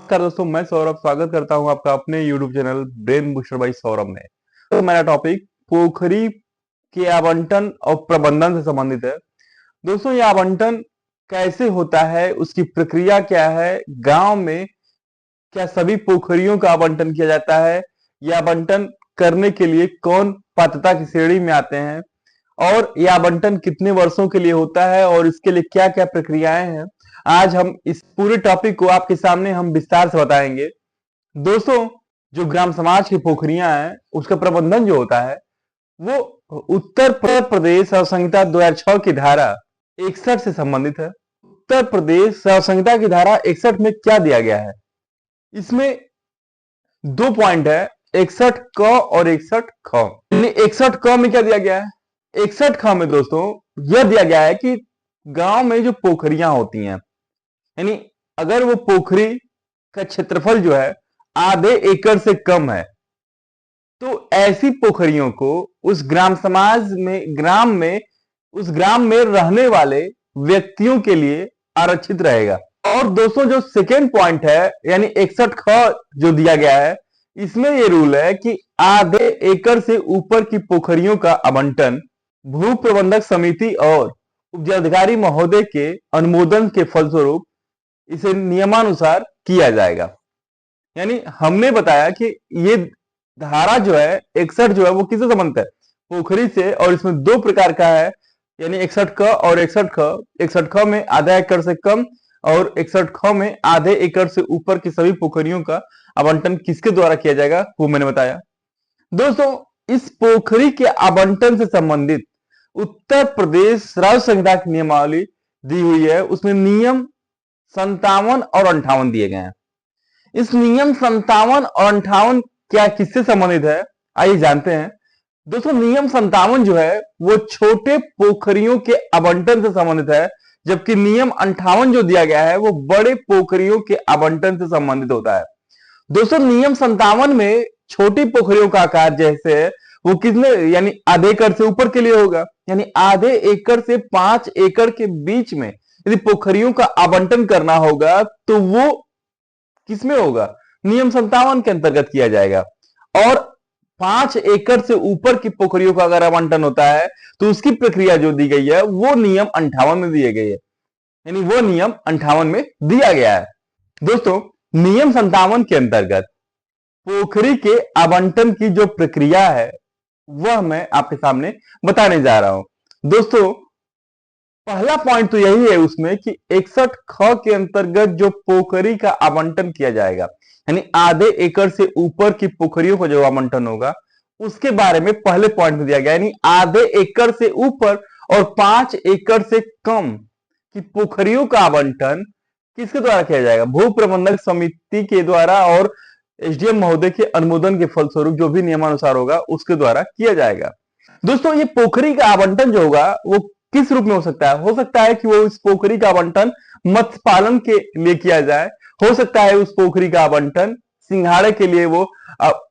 नमस्कार दोस्तों, मैं सौरभ स्वागत करता हूं आपका अपने YouTube channel brain booster by Saurabh में। तो मेरा टॉपिक पोखरी के आवंटन और प्रबंधन से संबंधित है। दोस्तों, ये आवंटन कैसे होता है, उसकी प्रक्रिया क्या है, गांव में क्या सभी पोखरियों का आवंटन किया जाता है, यह आवंटन करने के लिए कौन पात्रता की श्रेणी में आते हैं और यह आवंटन कितने वर्षों के लिए होता है और इसके लिए क्या क्या प्रक्रियाएं हैं, आज हम इस पूरे टॉपिक को आपके सामने हम विस्तार से बताएंगे। दोस्तों, जो ग्राम समाज की पोखरियां हैं उसका प्रबंधन जो होता है वो उत्तर प्रदेश सर्व संहिता 2006 की धारा 61 से संबंधित है। उत्तर प्रदेश सर्व संहिता की धारा 61 में क्या दिया गया है, इसमें दो पॉइंट है, 61 क और 61 ख। 61 क में क्या दिया गया है, 61 ख में दोस्तों यह दिया गया है कि गांव में जो पोखरियां होती हैं, यानी अगर वो पोखरी का क्षेत्रफल जो है आधे एकड़ से कम है तो ऐसी पोखरियों को उस ग्राम समाज में उस ग्राम में रहने वाले व्यक्तियों के लिए आरक्षित रहेगा। और दोस्तों, जो सेकेंड पॉइंट है यानी 61 ख जो दिया गया है, इसमें यह रूल है कि आधे एकड़ से ऊपर की पोखरियों का आवंटन भू प्रबंधक समिति और उपजिलाधिकारी महोदय के अनुमोदन के फलस्वरूप इसे नियमानुसार किया जाएगा। यानी हमने बताया कि ये धारा जो है 61 जो है वो किससे संबंधित है, पोखरी से, और इसमें दो प्रकार का है, यानी 61 क और 61 ख। 61 ख में आधा एकड़ से कम और 61 ख में आधे एकड़ से ऊपर की सभी पोखरियों का आवंटन किसके द्वारा किया जाएगा वो मैंने बताया। दोस्तों, इस पोखरी के आवंटन से संबंधित उत्तर प्रदेश राज्य संहिता की नियमावली दी हुई है, उसमें नियम 57 और 58 दिए गए हैं। इस नियम 57 और 58 क्या किससे संबंधित है, आइए जानते हैं। दोस्तों, नियम 57 जो है वो छोटे पोखरियों के आवंटन से संबंधित है, जबकि नियम 58 जो दिया गया है वो बड़े पोखरियों के आवंटन से संबंधित होता है। दोस्तों, नियम 57 में छोटी पोखरियों का आकार जैसे वो कितने, यानी आधे एकड़ से ऊपर के लिए होगा, यानी आधे एकड़ से 5 एकड़ के बीच में यदि पोखरियों का आवंटन करना होगा तो वो किसमें होगा, नियम 57 के अंतर्गत किया जाएगा। और 5 एकड़ से ऊपर की पोखरियों का अगर आवंटन होता है तो उसकी प्रक्रिया जो दी गई है वो नियम 58 में दी गई है, यानी वो नियम 58 में दिया गया है। दोस्तों, नियम 57 के अंतर्गत पोखरी के आवंटन की जो प्रक्रिया है वह मैं आपके सामने बताने जा रहा हूं। दोस्तों, पहला पॉइंट तो यही है उसमें कि 61 ख के अंतर्गत जो पोखरी का आवंटन किया जाएगा, यानी आधे एकड़ से ऊपर की पोखरियों का जो आवंटन होगा उसके बारे में पहले पॉइंट में दिया गया, यानी आधे एकड़ से ऊपर और 5 एकड़ से कम की पोखरियों का आवंटन किसके द्वारा किया जाएगा, भू प्रबंधक समिति के द्वारा और एसडीएम महोदय के अनुमोदन के फलस्वरूप जो भी नियमानुसार होगा उसके द्वारा किया जाएगा। दोस्तों, ये पोखरी का आवंटन जो होगा वो किस रूप में हो सकता है कि वो इस पोखरी का आवंटन मत्स्य पालन के लिए किया जाए, हो सकता है उस पोखरी का आवंटन सिंघाड़े के लिए, वो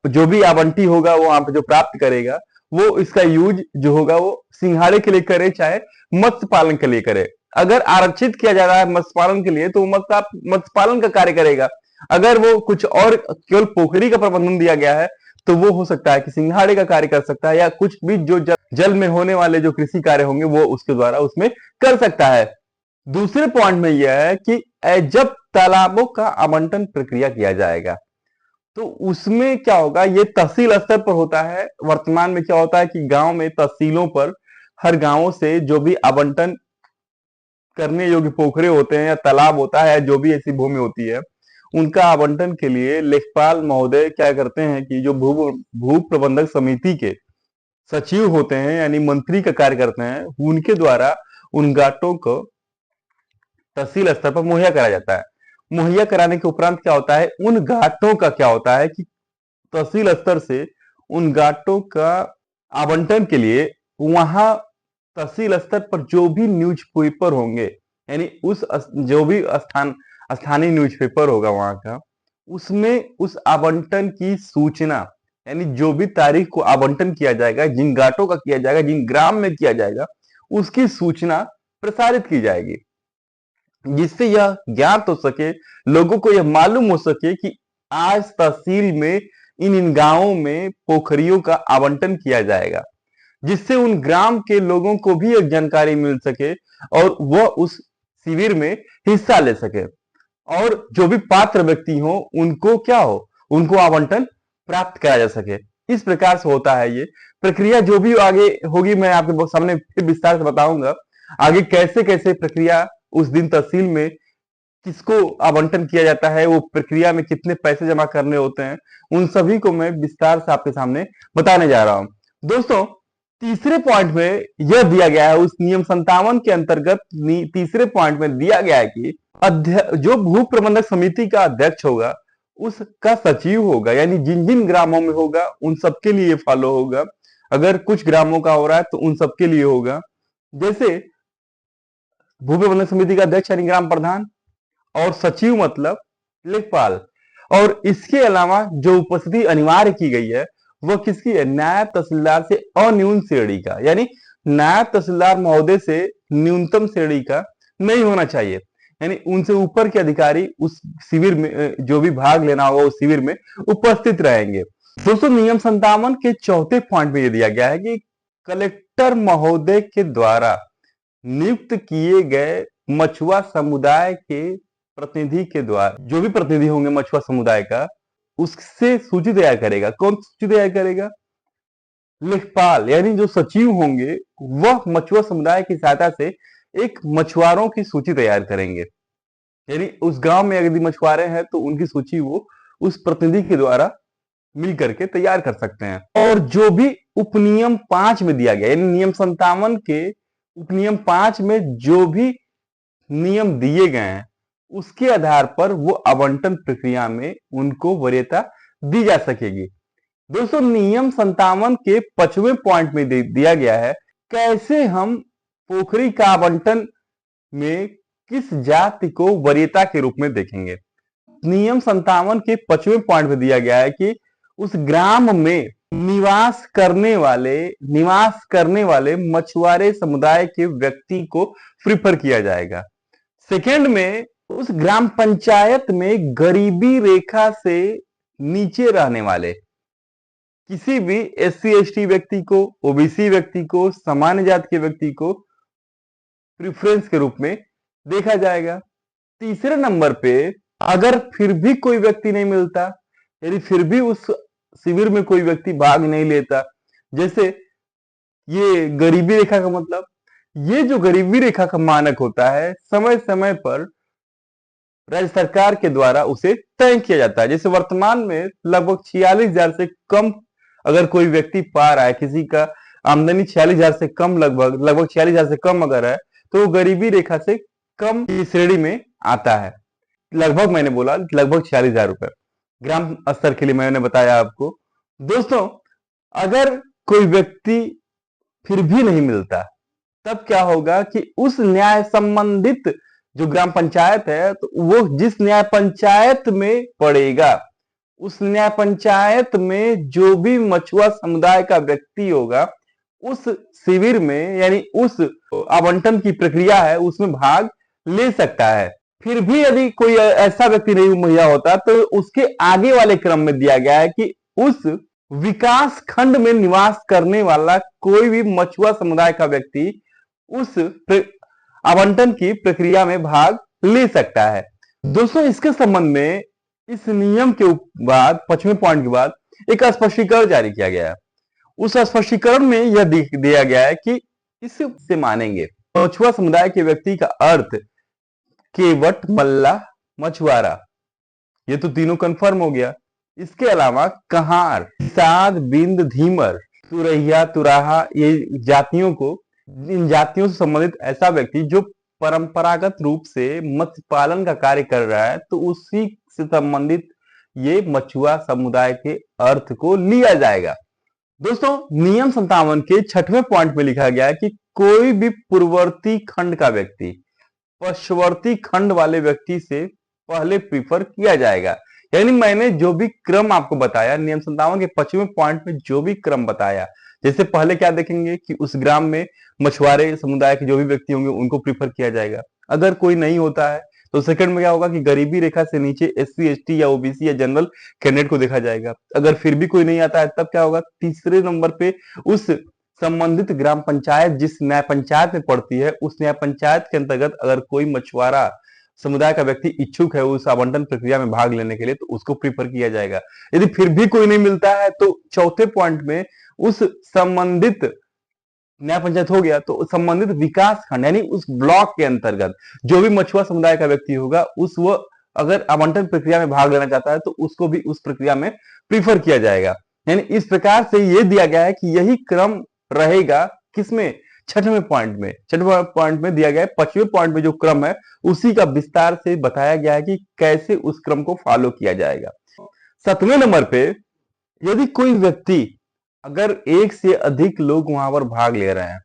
जो भी आवंटी होगा वो वहां पे जो प्राप्त करेगा वो इसका यूज जो होगा वो सिंघाड़े के लिए करे चाहे मत्स्य पालन के लिए करे। अगर आरक्षित किया जा रहा है मत्स्य पालन के लिए तो मत्स्य पालन का कार्य करेगा। अगर वो कुछ और केवल पोखरी का प्रबंधन दिया गया है तो वो हो सकता है कि सिंघाड़े का कार्य कर सकता है, या कुछ भी जो जल में होने वाले जो कृषि कार्य होंगे वो उसके द्वारा उसमें कर सकता है। दूसरे पॉइंट में यह है कि जब तालाबों का आवंटन प्रक्रिया किया जाएगा तो उसमें क्या होगा, ये तहसील स्तर पर होता है। वर्तमान में क्या होता है कि गांव में तहसीलों पर हर गांवों से जो भी आवंटन करने योग्य पोखरे होते हैं या तालाब होता है, जो भी ऐसी भूमि होती है, उनका आवंटन के लिए लेखपाल महोदय क्या करते हैं कि जो भू प्रबंधक समिति के सचिव होते हैं यानी मंत्री का कार्य करते हैं, उनके द्वारा उन घाटों को तहसील स्तर पर मुहैया कराया जाता है। मुहैया कराने के उपरांत क्या होता है, उन घाटों का क्या होता है कि तहसील स्तर से उन घाटों का आवंटन के लिए वहां तहसील स्तर पर जो भी न्यूज़पेपर होंगे, यानी उस जो भी स्थानीय न्यूज़पेपर होगा वहां का, उसमें उस आवंटन की सूचना, यानी जो भी तारीख को आवंटन किया जाएगा, जिन घाटों का किया जाएगा, जिन ग्राम में किया जाएगा, उसकी सूचना प्रसारित की जाएगी। जिससे यह ज्ञात हो सके, लोगों को यह मालूम हो सके कि आज तहसील में इन गांवों में पोखरियों का आवंटन किया जाएगा, जिससे उन ग्राम के लोगों को भी एक जानकारी मिल सके और वह उस शिविर में हिस्सा ले सके, और जो भी पात्र व्यक्ति हो उनको क्या हो, उनको आवंटन प्राप्त कराया जा सके। इस प्रकार से होता है ये प्रक्रिया। जो भी आगे होगी मैं आपके सामने फिर विस्तार से बताऊंगा आगे कैसे कैसे प्रक्रिया उस दिन तहसील में किसको आवंटन किया जाता है, वो प्रक्रिया में कितने पैसे जमा करने होते हैं, उन सभी को मैं विस्तार से आपके सामने बताने जा रहा हूं। दोस्तों, तीसरे पॉइंट में यह दिया गया है, उस नियम 57 के अंतर्गत तीसरे पॉइंट में दिया गया है कि जो भू प्रबंधक समिति का अध्यक्ष होगा उसका सचिव होगा, यानी जिन जिन ग्रामों में होगा उन सबके लिए फॉलो होगा। अगर कुछ ग्रामों का हो रहा है तो उन सबके लिए होगा। जैसे भू प्रबंधक समिति का अध्यक्ष यानी ग्राम प्रधान, और सचिव मतलब लेखपाल। और इसके अलावा जो उपस्थिति अनिवार्य की गई है वह किसकी है, नायब तहसीलदार से अन्यून श्रेणी का, यानी नायब तहसीलदार महोदय से न्यूनतम श्रेणी का नहीं होना चाहिए, यानी उनसे ऊपर के अधिकारी उस शिविर में जो भी भाग लेना होगा उस शिविर में उपस्थित रहेंगे। दोस्तों, नियम 57 के चौथे पॉइंट में यह दिया गया है कि कलेक्टर महोदय के द्वारा नियुक्त किए गए मछुआ समुदाय के प्रतिनिधि के द्वारा, जो भी प्रतिनिधि होंगे मछुआ समुदाय का, उससे सूची तैयार करेगा। कौन सूची तैयार करेगा, लेखपाल, यानी जो सचिव होंगे वह मछुआ समुदाय की सहायता से एक मछुआरों की सूची तैयार करेंगे, यानी उस गांव में यदि मछुआरे हैं तो उनकी सूची वो उस प्रतिनिधि के द्वारा मिल करके तैयार कर सकते हैं। और जो भी उपनियम 5 में दिया गया, यानी नियम 57 के उपनियम 5 में जो भी नियम दिए गए हैं उसके आधार पर वो आवंटन प्रक्रिया में उनको वरीयता दी जा सकेगी। दोस्तों, नियम 57 के 5वें पॉइंट में दिया गया है कैसे हम पोखरी का आवंटन में किस जाति को वरीयता के रूप में देखेंगे। नियम 57 के 5वें पॉइंट में दिया गया है कि उस ग्राम में निवास करने वाले मछुआरे समुदाय के व्यक्ति को प्रिफर किया जाएगा। सेकेंड में उस ग्राम पंचायत में गरीबी रेखा से नीचे रहने वाले किसी भी SC ST व्यक्ति को, OBC व्यक्ति को, सामान्य जाति के व्यक्ति को प्रेफरेंस के रूप में देखा जाएगा। तीसरे नंबर पे अगर फिर भी कोई व्यक्ति नहीं मिलता, यदि फिर भी उस शिविर में कोई व्यक्ति भाग नहीं लेता, जैसे ये गरीबी रेखा का मतलब, ये जो गरीबी रेखा का मानक होता है समय समय पर राज्य सरकार के द्वारा उसे तय किया जाता है। जैसे वर्तमान में लगभग 46,000 से कम अगर कोई व्यक्ति पा रहा है, किसी का आमदनी 46,000 से कम, लगभग 46,000 से कम अगर है तो वो गरीबी रेखा से कम की श्रेणी में आता है। लगभग मैंने बोला लगभग 46,000 रुपए ग्राम स्तर के लिए मैंने बताया आपको। दोस्तों, अगर कोई व्यक्ति फिर भी नहीं मिलता तब क्या होगा कि उस न्याय संबंधित जो ग्राम पंचायत है तो वो जिस न्याय पंचायत में पड़ेगा उस न्याय पंचायत में जो भी मछुआ समुदाय का व्यक्ति होगा उस शिविर में, यानी उस आवंटन की प्रक्रिया है उसमें भाग ले सकता है। फिर भी यदि कोई ऐसा व्यक्ति नहीं मुहैया होता तो उसके आगे वाले क्रम में दिया गया है कि उस विकास खंड में निवास करने वाला कोई भी मछुआ समुदाय का व्यक्ति उस आवंटन की प्रक्रिया में भाग ले सकता है। दोस्तों, इसके संबंध में इस नियम के बाद 5वें पॉइंट के बाद एक स्पष्टीकरण जारी किया गया है। उस स्पष्टीकरण में यह दिया गया है कि इससे मानेंगे मछुआ समुदाय के व्यक्ति का अर्थ केवट, मल्ला, मछुआरा, ये तो तीनों कंफर्म हो गया। इसके अलावा कहार, साध, बिंद, धीमर, तुरैया, तुराहा, ये जातियों को, इन जातियों से संबंधित ऐसा व्यक्ति जो परंपरागत रूप से मत्स्य पालन का कार्य कर रहा है तो उसी से संबंधित ये मछुआ समुदाय के अर्थ को लिया जाएगा। दोस्तों, नियम 57 के 6वें पॉइंट में लिखा गया है कि कोई भी पूर्ववर्ती खंड का व्यक्ति पश्चवर्ती खंड वाले व्यक्ति से पहले प्रीफर किया जाएगा। यानी मैंने जो भी क्रम आपको बताया नियम 57 के 5वें पॉइंट में जो भी क्रम बताया, जैसे पहले क्या देखेंगे कि उस ग्राम में मछुआरे समुदाय के जो भी व्यक्ति होंगे उनको प्रीफर किया जाएगा। अगर कोई नहीं होता है तो सेकंड में क्या होगा कि गरीबी रेखा से नीचे एससी एसटी या ओबीसी या जनरल कैंडिडेट को देखा जाएगा। अगर फिर भी कोई नहीं आता है तब क्या होगा, तीसरे नंबर पे उस संबंधित ग्राम पंचायत जिस न्याय पंचायत में पड़ती है उस न्याय पंचायत के अंतर्गत अगर कोई मछुआरा समुदाय का व्यक्ति इच्छुक है उस आवंटन प्रक्रिया में भाग लेने के लिए तो उसको प्रीफर किया जाएगा। यदि फिर भी कोई नहीं मिलता है तो चौथे पॉइंट में उस संबंधित न्याय पंचायत हो गया तो संबंधित विकास खंड यानी उस ब्लॉक के अंतर्गत जो भी मछुआ समुदाय का व्यक्ति होगा उस वो अगर आवंटन प्रक्रिया में भाग लेना चाहता है तो उसको भी उस प्रक्रिया में प्रीफर किया जाएगा। यानी इस प्रकार से ये दिया गया है कि यही क्रम रहेगा किसमें, छठवें पॉइंट में। छठवें पॉइंट में दिया गया है, पांचवें पॉइंट में जो क्रम है उसी का विस्तार से बताया गया है कि कैसे उस क्रम को फॉलो किया जाएगा। सातवें नंबर पे यदि कोई व्यक्ति अगर एक से अधिक लोग वहां पर भाग ले रहे हैं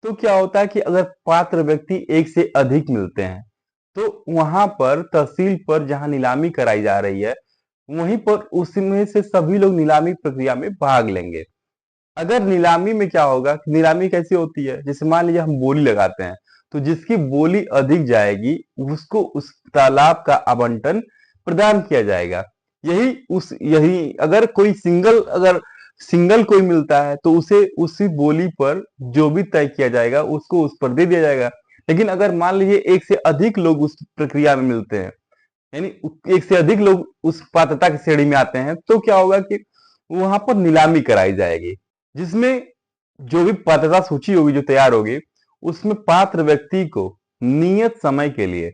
तो क्या होता है कि अगर पात्र व्यक्ति एक से अधिक मिलते हैं तो वहां पर तहसील पर जहां नीलामी कराई जा रही है वहीं पर उसमें से सभी लोग नीलामी प्रक्रिया में भाग लेंगे। अगर नीलामी में क्या होगा, नीलामी कैसी होती है, जैसे मान लीजिए हम बोली लगाते हैं तो जिसकी बोली अधिक जाएगी उसको उस तालाब का आवंटन प्रदान किया जाएगा। यही अगर कोई सिंगल कोई मिलता है तो उसे उसी बोली पर जो भी तय किया जाएगा उसको उस पर दे दिया जाएगा। लेकिन अगर मान लीजिए एक से अधिक लोग उस प्रक्रिया में मिलते हैं यानी एक से अधिक लोग उस पात्रता की श्रेणी में आते हैं तो क्या होगा कि वहां पर नीलामी कराई जाएगी जिसमें जो भी पात्रता सूची होगी जो तैयार होगी उसमें पात्र व्यक्ति को नियत समय के लिए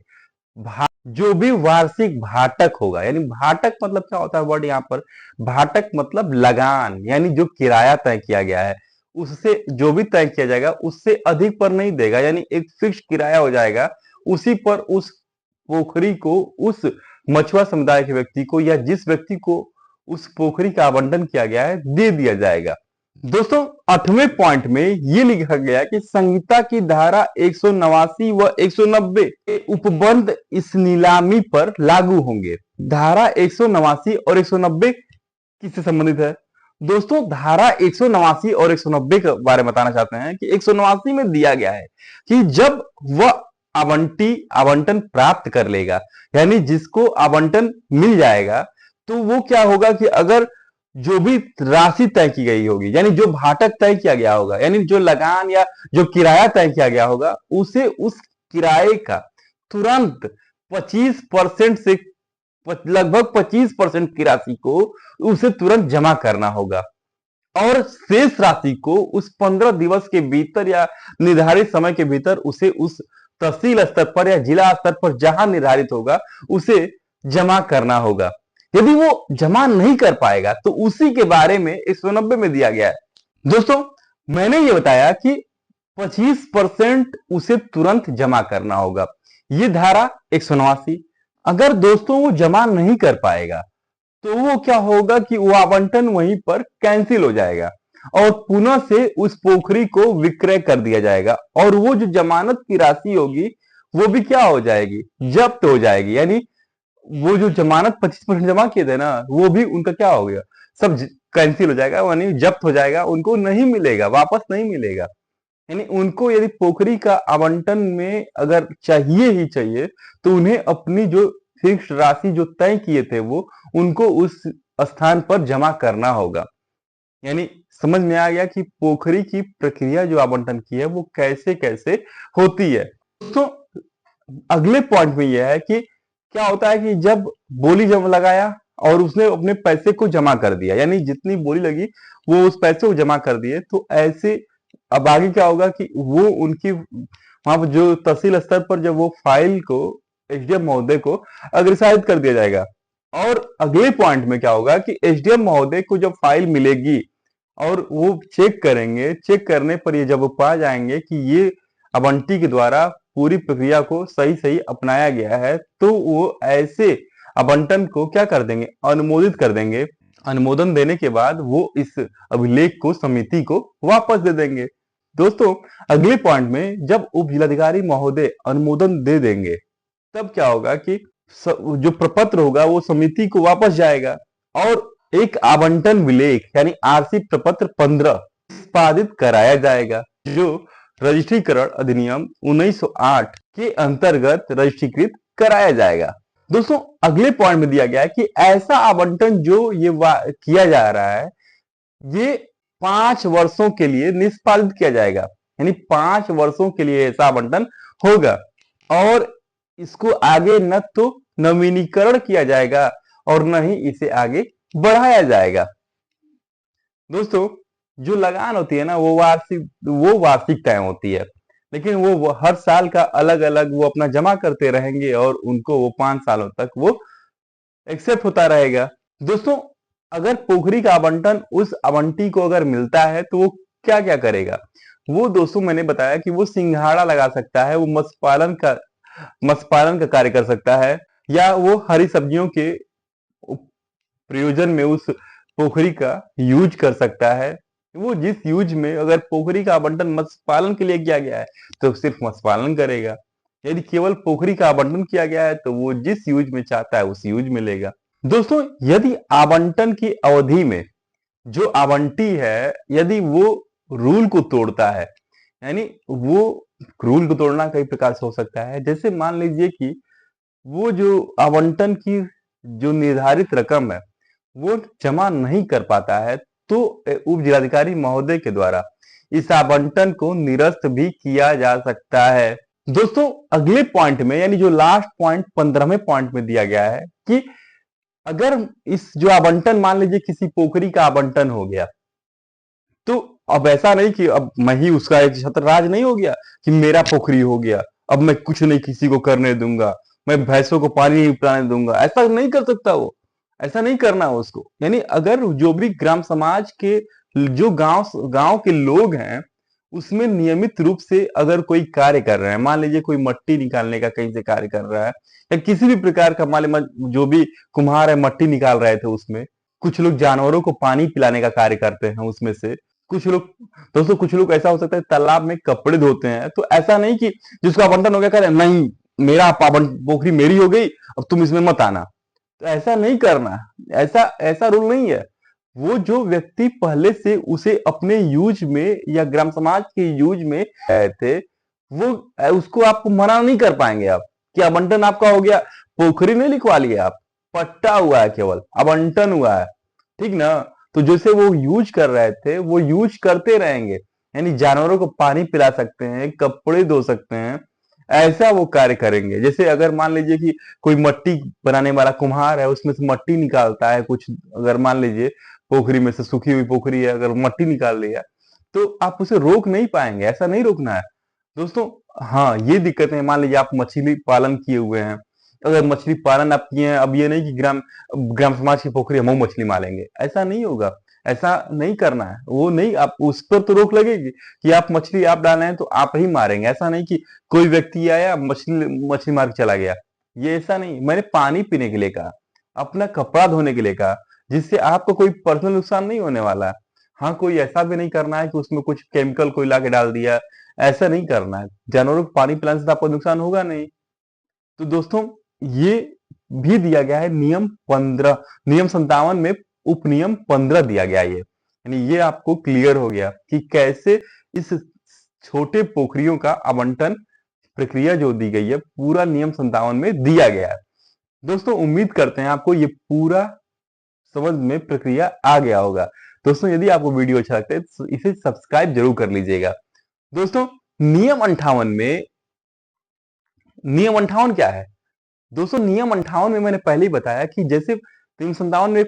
जो भी वार्षिक भाटक होगा, यानी भाटक मतलब क्या होता है वर्ड यहाँ पर, भाटक मतलब लगान यानी जो किराया तय किया गया है उससे जो भी तय किया जाएगा उससे अधिक पर नहीं देगा, यानी एक फिक्स किराया हो जाएगा उसी पर उस पोखरी को उस मछुआ समुदाय के व्यक्ति को या जिस व्यक्ति को उस पोखरी का आवंटन किया गया है दे दिया जाएगा। दोस्तों 8वें पॉइंट में ये लिखा गया कि संहिता की धारा 189 व 190 के उपबंध इस नीलामी पर लागू होंगे। धारा 189 और 190 किससे संबंधित है? दोस्तों धारा 189 और 190 के बारे में बताना चाहते हैं कि 189 में दिया गया है कि जब वह आवंटन प्राप्त कर लेगा यानी जिसको आवंटन मिल जाएगा तो वो क्या होगा कि अगर जो भी राशि तय की गई होगी यानी जो भाटक तय किया गया होगा यानी जो लगान या जो किराया तय किया गया होगा उसे उस किराए का तुरंत 25% से लगभग 25% की राशि को उसे तुरंत जमा करना होगा और शेष राशि को उस 15 दिवस के भीतर या निर्धारित समय के भीतर उसे उस तहसील स्तर पर या जिला स्तर पर जहां निर्धारित होगा उसे जमा करना होगा। यदि वो जमा नहीं कर पाएगा तो उसी के बारे में 190 में दिया गया है। दोस्तों मैंने ये बताया कि 25% उसे तुरंत जमा करना होगा, ये धारा 189। अगर दोस्तों वो जमा नहीं कर पाएगा तो वो क्या होगा कि वो आवंटन वहीं पर कैंसिल हो जाएगा और पुनः से उस पोखरी को विक्रय कर दिया जाएगा और वो जो जमानत की राशि होगी वो भी क्या हो जाएगी, जब्त हो जाएगी। यानी वो जो जमानत 25% जमा किए थे ना वो भी उनका क्या हो गया, सब कैंसिल हो जाएगा यानी जब्त हो जाएगा, उनको नहीं मिलेगा, वापस नहीं मिलेगा। यानी उनको यदि पोखरी का आवंटन में अगर चाहिए ही चाहिए तो उन्हें अपनी जो फिक्स राशि जो तय किए थे वो उनको उस स्थान पर जमा करना होगा। यानी समझ में आ गया कि पोखरी की प्रक्रिया जो आवंटन की है वो कैसे कैसे होती है। तो अगले पॉइंट में यह है कि क्या होता है कि जब बोली जब लगाया और उसने अपने पैसे को जमा कर दिया यानी जितनी बोली लगी वो उस पैसे को जमा कर दिए तो ऐसे अब आगे क्या होगा कि वो उनकी वहां पर जो तहसील स्तर पर जब वो फाइल को एसडीएम महोदय को अग्रसारित कर दिया जाएगा और अगले पॉइंट में क्या होगा कि एसडीएम महोदय को जब फाइल मिलेगी और वो चेक करेंगे, चेक करने पर ये जब पा जाएंगे कि ये आवंटी के द्वारा पूरी प्रक्रिया को सही सही अपनाया गया है तो वो ऐसे आवंटन को क्या कर देंगे, अनुमोदित कर देंगे। अनुमोदन देने के बाद वो इस अभिलेख को समिति को वापस दे देंगे। दोस्तों अगले पॉइंट में जब उप जिलाधिकारी महोदय अनुमोदन दे देंगे तब क्या होगा कि जो प्रपत्र होगा वो समिति को वापस जाएगा और एक आवंटन विलेख यानी आरसी प्रपत्र 15 निष्पादित कराया जाएगा, जो रजिस्ट्रीकरण अधिनियम 1908 के अंतर्गत रजिस्ट्रीकृत कराया जाएगा। दोस्तों अगले पॉइंट में दिया गया है कि ऐसा आवंटन जो ये किया जा रहा है, ये 5 वर्षों के लिए निष्पादित किया जाएगा, यानी 5 वर्षों के लिए ऐसा आवंटन होगा और इसको आगे न तो नवीनीकरण किया जाएगा और न ही इसे आगे बढ़ाया जाएगा। दोस्तों जो लगान होती है ना, वो वार्षिक तय होती है, लेकिन वो हर साल का अलग अलग वो अपना जमा करते रहेंगे और उनको वो 5 सालों तक वो एक्सेप्ट होता रहेगा। दोस्तों अगर पोखरी का आवंटन उस आवंटी को अगर मिलता है तो वो क्या क्या करेगा? वो दोस्तों मैंने बताया कि वो सिंघाड़ा लगा सकता है, वो मत्स्य पालन का कार्य कर सकता है, या वो हरी सब्जियों के प्रयोजन में उस पोखरी का यूज कर सकता है। वो जिस यूज में, अगर पोखरी का आवंटन मत्स्य पालन के लिए किया गया है तो सिर्फ मत्स्य पालन करेगा, यदि केवल पोखरी का आवंटन किया गया है तो वो जिस यूज में चाहता है उस यूज में लेगा। दोस्तों यदि आवंटन की अवधि में जो आवंटी है, यदि वो रूल को तोड़ता है, यानी वो रूल को तोड़ना कई प्रकार से हो सकता है, जैसे मान लीजिए कि वो जो आवंटन की जो निर्धारित रकम है वो जमा नहीं कर पाता है, तो उप जिलाधिकारी महोदय के द्वारा इस आवंटन को निरस्त भी किया जा सकता है। दोस्तों अगले पॉइंट में, यानी जो लास्ट पॉइंट 15वें पॉइंट में दिया गया है कि अगर इस जो आवंटन, मान लीजिए किसी पोखरी का आवंटन हो गया, तो अब ऐसा नहीं कि अब मैं ही उसका एक छत्रराज नहीं हो गया कि मेरा पोखरी हो गया, अब मैं कुछ नहीं किसी को करने दूंगा, मैं भैंसों को पानी नहीं पिलाने दूंगा, ऐसा नहीं कर सकता वो, ऐसा नहीं करना है उसको। यानी अगर जो भी ग्राम समाज के जो गांव के लोग हैं उसमें नियमित रूप से अगर कोई कार्य कर रहे हैं, मान लीजिए कोई मट्टी निकालने का कहीं से कार्य कर रहा है या किसी भी प्रकार का, मान लीजिए जो भी कुम्हार है मट्टी निकाल रहे थे, उसमें कुछ लोग जानवरों को पानी पिलाने का कार्य करते हैं, उसमें से कुछ लोग, दोस्तों कुछ लोग ऐसा हो सकता है तालाब में कपड़े धोते हैं, तो ऐसा नहीं कि जिसका आवंटन हो गया कह रहे नहीं मेरा पोखरी मेरी हो गई अब तुम इसमें मत आना, तो ऐसा नहीं करना, ऐसा रूल नहीं है। वो जो व्यक्ति पहले से उसे अपने यूज में या ग्राम समाज के यूज में आए थे, वो उसको आपको मना नहीं कर पाएंगे आप कि आवंटन आपका हो गया, पोखरी नहीं लिखवा लिया आप, पट्टा हुआ है, केवल आवंटन हुआ है, ठीक ना। तो जैसे वो यूज कर रहे थे वो यूज करते रहेंगे, यानी जानवरों को पानी पिला सकते हैं, कपड़े धो सकते हैं, ऐसा वो कार्य करेंगे। जैसे अगर मान लीजिए कि कोई मट्टी बनाने वाला कुम्हार है, उसमें से मट्टी निकालता है कुछ, अगर मान लीजिए पोखरी में से सूखी हुई पोखरी है, अगर मट्टी निकाल लिया तो आप उसे रोक नहीं पाएंगे, ऐसा नहीं रोकना है दोस्तों। हाँ ये दिक्कत है, मान लीजिए आप मछली पालन किए हुए हैं, अगर मछली पालन आप किए हैं, अब ये नहीं कि ग्राम समाज की पोखरी हम मछली मारेंगे, ऐसा नहीं होगा, ऐसा नहीं करना है। वो नहीं, आप उस पर तो रोक लगेगी कि आप मछली आप डाले हैं तो आप ही मारेंगे, ऐसा नहीं कि कोई व्यक्ति आया मछली मार के चला गया, ये ऐसा नहीं। मैंने पानी पीने के लिए कहा, अपना कपड़ा धोने के लिए कहा, जिससे आपको कोई पर्सनल नुकसान नहीं होने वाला है। हाँ कोई ऐसा भी नहीं करना है कि उसमें कुछ केमिकल कोई लाके डाल दिया, ऐसा नहीं करना है। जानवरों को पानी पिलाने से तो आपको नुकसान होगा नहीं। तो दोस्तों ये भी दिया गया है नियम 57 में उपनियम 15 दिया गया है, यानी ये आपको क्लियर हो गया कि कैसे इस छोटे पोखरियों का आवंटन प्रक्रिया जो दी गई है पूरा नियम 57 में दिया गया है। दोस्तों उम्मीद करते हैं आपको ये पूरा समझ में प्रक्रिया आ गया होगा। दोस्तों यदि आपको वीडियो अच्छा लगता है तो इसे सब्सक्राइब जरूर कर लीजिएगा। दोस्तों नियम 58 क्या है? दोस्तों नियम 58 में मैंने पहले ही बताया कि जैसे 357 में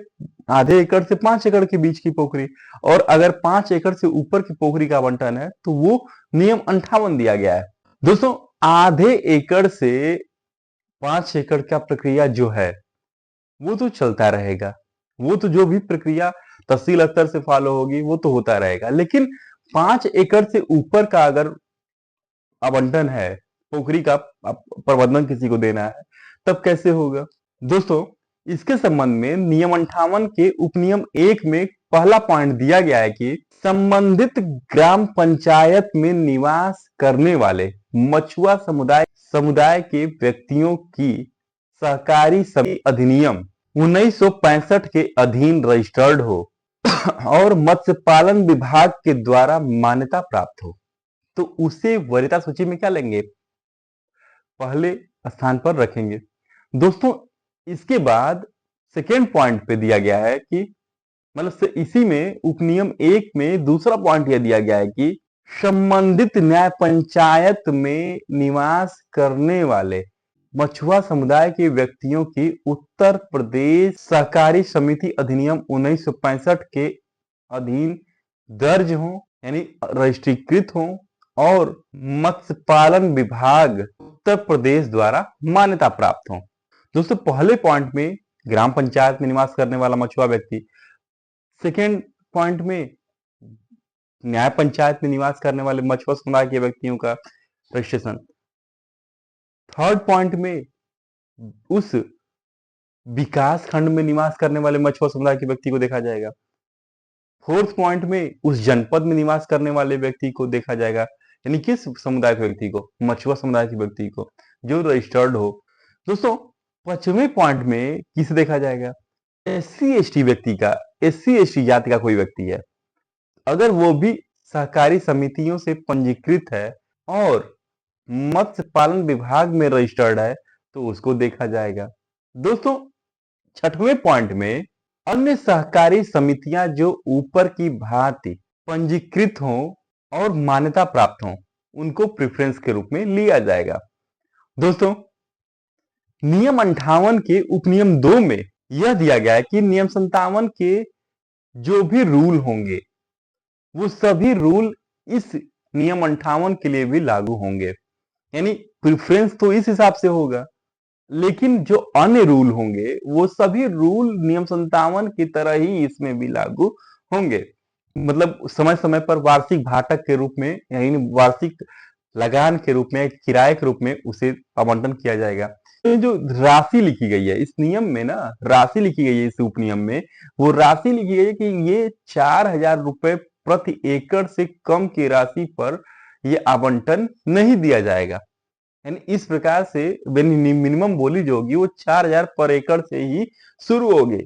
आधे एकड़ से 5 एकड़ के बीच की पोखरी, और अगर 5 एकड़ से ऊपर की पोखरी का आवंटन है तो वो नियम 58 दिया गया है। दोस्तों आधे एकड़ से 5 एकड़ का प्रक्रिया जो है वो तो चलता रहेगा, वो तो जो भी प्रक्रिया तहसील स्तर से फॉलो होगी वो तो होता रहेगा, लेकिन 5 एकड़ से ऊपर का अगर आवंटन है, पोखरी का प्रबंधन किसी को देना है, तब कैसे होगा? दोस्तों इसके संबंध में नियम 58 के उपनियम 1 में पहला पॉइंट दिया गया है कि संबंधित ग्राम पंचायत में निवास करने वाले मछुआ समुदाय के व्यक्तियों की सहकारी समिति अधिनियम 1965 के अधीन रजिस्टर्ड हो, और मत्स्य पालन विभाग के द्वारा मान्यता प्राप्त हो तो उसे वरीयता सूची में क्या लेंगे, पहले स्थान पर रखेंगे। दोस्तों इसके बाद सेकेंड पॉइंट पे दिया गया है कि मतलब इसी में उपनियम 1 में दूसरा पॉइंट यह दिया गया है कि संबंधित न्याय पंचायत में निवास करने वाले मछुआ समुदाय के व्यक्तियों की उत्तर प्रदेश सहकारी समिति अधिनियम 1965 के अधीन दर्ज हो यानी रजिस्ट्रीकृत हो और मत्स्य पालन विभाग उत्तर प्रदेश द्वारा मान्यता प्राप्त हो। दोस्तों पहले पॉइंट में ग्राम पंचायत में निवास करने वाला मछुआ व्यक्ति, सेकेंड पॉइंट में न्याय पंचायत में निवास करने वाले मछुआ समुदाय के व्यक्तियों का रजिस्ट्रेशन, थर्ड पॉइंट में उस विकास खंड में निवास करने वाले मछुआ समुदाय के व्यक्ति को देखा जाएगा, फोर्थ पॉइंट में उस जनपद में निवास करने वाले व्यक्ति को देखा जाएगा, यानी किस समुदाय के व्यक्ति को, मछुआ समुदाय के व्यक्ति को जो रजिस्टर्ड हो। दोस्तों पांचवें पॉइंट में किसे देखा जाएगा, एससी एसटी व्यक्ति का, एससी एसटी जाति का कोई व्यक्ति है अगर वो भी सहकारी समितियों से पंजीकृत है और मत्स्य पालन विभाग में रजिस्टर्ड है तो उसको देखा जाएगा। दोस्तों छठवें पॉइंट में अन्य सहकारी समितियां जो ऊपर की भांति पंजीकृत हों और मान्यता प्राप्त हों उनको प्रेफरेंस के रूप में लिया जाएगा। दोस्तों नियम 58 के उपनियम 2 में यह दिया गया है कि नियम 57 के जो भी रूल होंगे वो सभी रूल इस नियम 58 के लिए भी लागू होंगे, यानी प्रेफरेंस तो इस हिसाब से होगा लेकिन जो अन्य रूल होंगे वो सभी रूल नियम 57 की तरह ही इसमें भी लागू होंगे। मतलब समय समय पर वार्षिक भाटक के रूप में यानी वार्षिक लगान के रूप में, किराए के रूप में उसे आवंटन किया जाएगा। तो जो राशि लिखी गई है इस नियम में ना, राशि लिखी गई है इस उपनियम में, वो राशि लिखी गई है कि ये 4,000 रुपए प्रति एकड़ से कम की राशि पर यह आवंटन नहीं दिया जाएगा। यानी इस प्रकार से मिनिमम बोली जो होगी वो 4,000 पर एकड़ से ही शुरू होगी।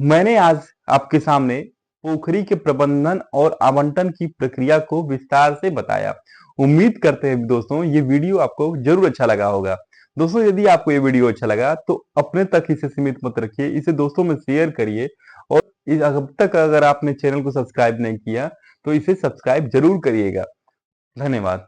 मैंने आज आपके सामने पोखरी के प्रबंधन और आवंटन की प्रक्रिया को विस्तार से बताया। उम्मीद करते हैं दोस्तों ये वीडियो आपको जरूर अच्छा लगा होगा। दोस्तों यदि आपको ये वीडियो अच्छा लगा तो अपने तक इसे सीमित मत रखिए, इसे दोस्तों में शेयर करिए और अब तक अगर आपने चैनल को सब्सक्राइब नहीं किया तो इसे सब्सक्राइब जरूर करिएगा। धन्यवाद।